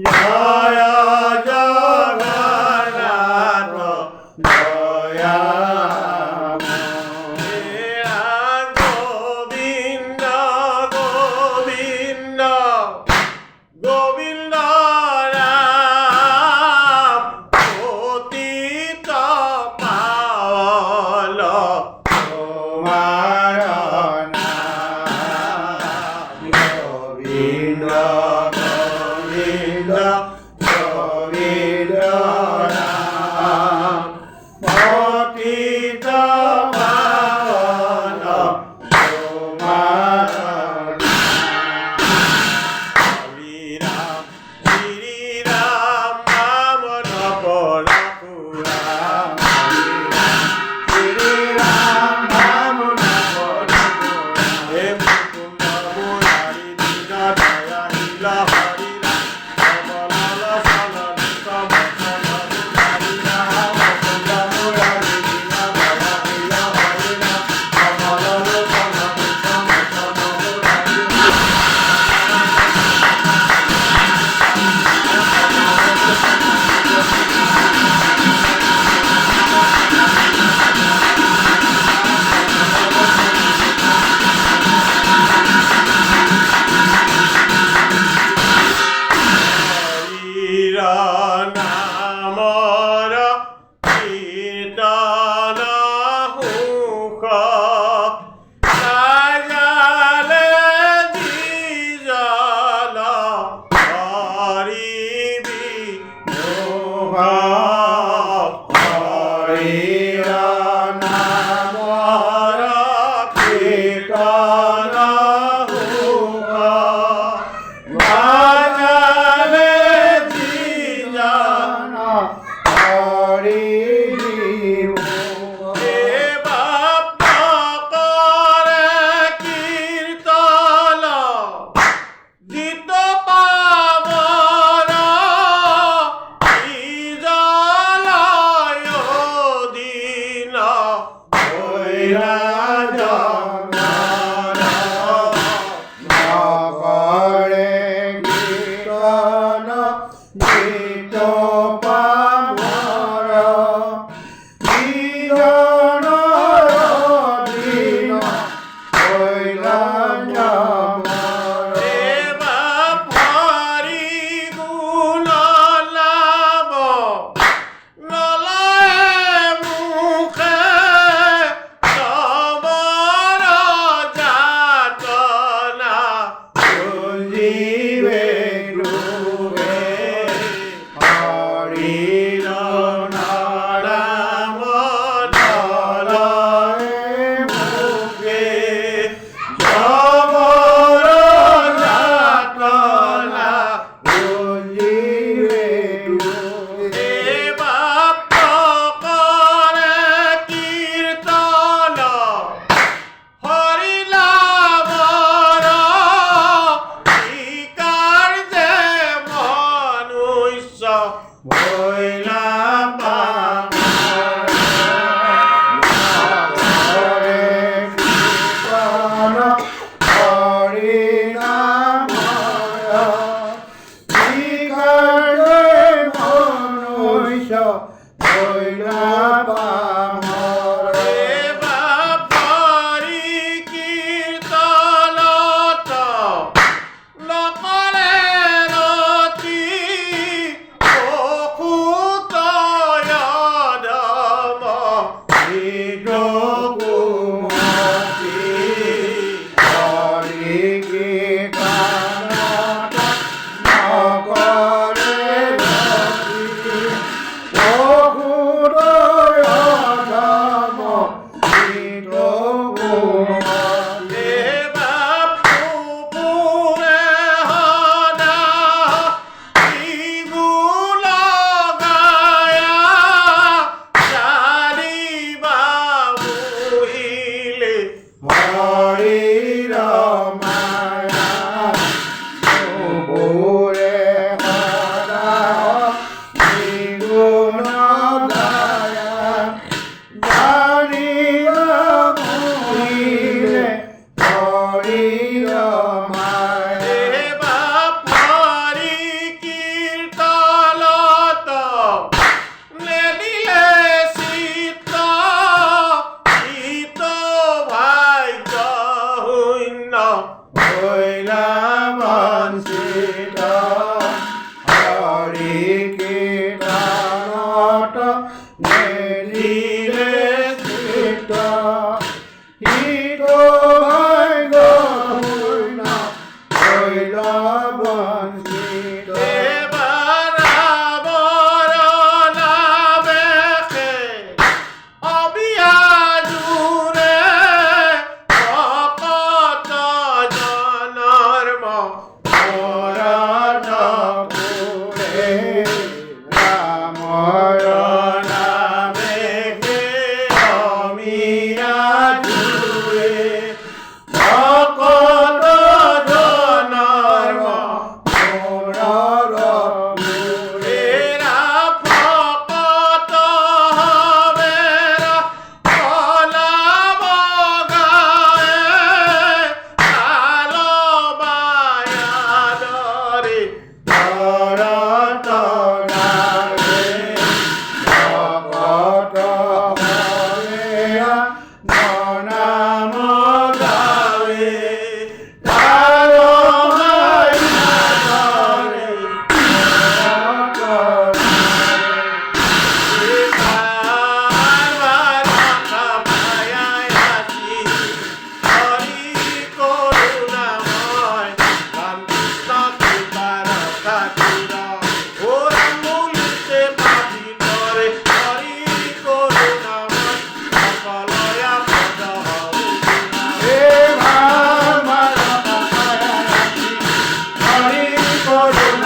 জয় জগন্নাথ দয়া গোবিন্দ গোবিন্দ গোবিন্দ রাম পতিত পাবন তোমার নাম গোবিন্দ গোবিন্দ গোবিন্দ রাম পতিত পাবন তোমার শ্রী রাম নাম নপরাকুরাম শ্রী রাম নাম নপরাকুরাম হে মুকুন্দ মুরারি দীন দয়াশীল হরি রাম কমল সললিত বচন বিহারি রাম মুকুন্দ মুরারি দীন দয়াশীল হরি রাম কমল সললিত বচন বিহারি হরির নামর কীর্তন হুক সাজালে জিজল হরিবি মোহ হরির নামর কীর্তন হুক বাজালে জিজন হে বাপ করে কীর্তন জিত পাবন ইজলয় দিন হইরা করে কীর্তন জিত পাবন ইজন দিন হইরা গুণ লাভ নলয়ে মুখে তবর যাতনা বুঝিবে ডুবে হরির নাম নলয়ে মুখে তবর যাতনা বুঝিবে ডুবে বাপ করে কীর্তন হরি লাভর হইল বঞ্চিত এবার আমার নামে অবিয়াজুরে ভকত জনর মরণ পুরে রামর নামে অমিয়া জুড়ে ভকত জনর মোরর পুরে এরা ভকত হবে কলাম গায়ে আলো বায়াদরে ভরত নামে ভকত হইয়া নাম গাবে তারো মায়ারে ভকত হরি করুণা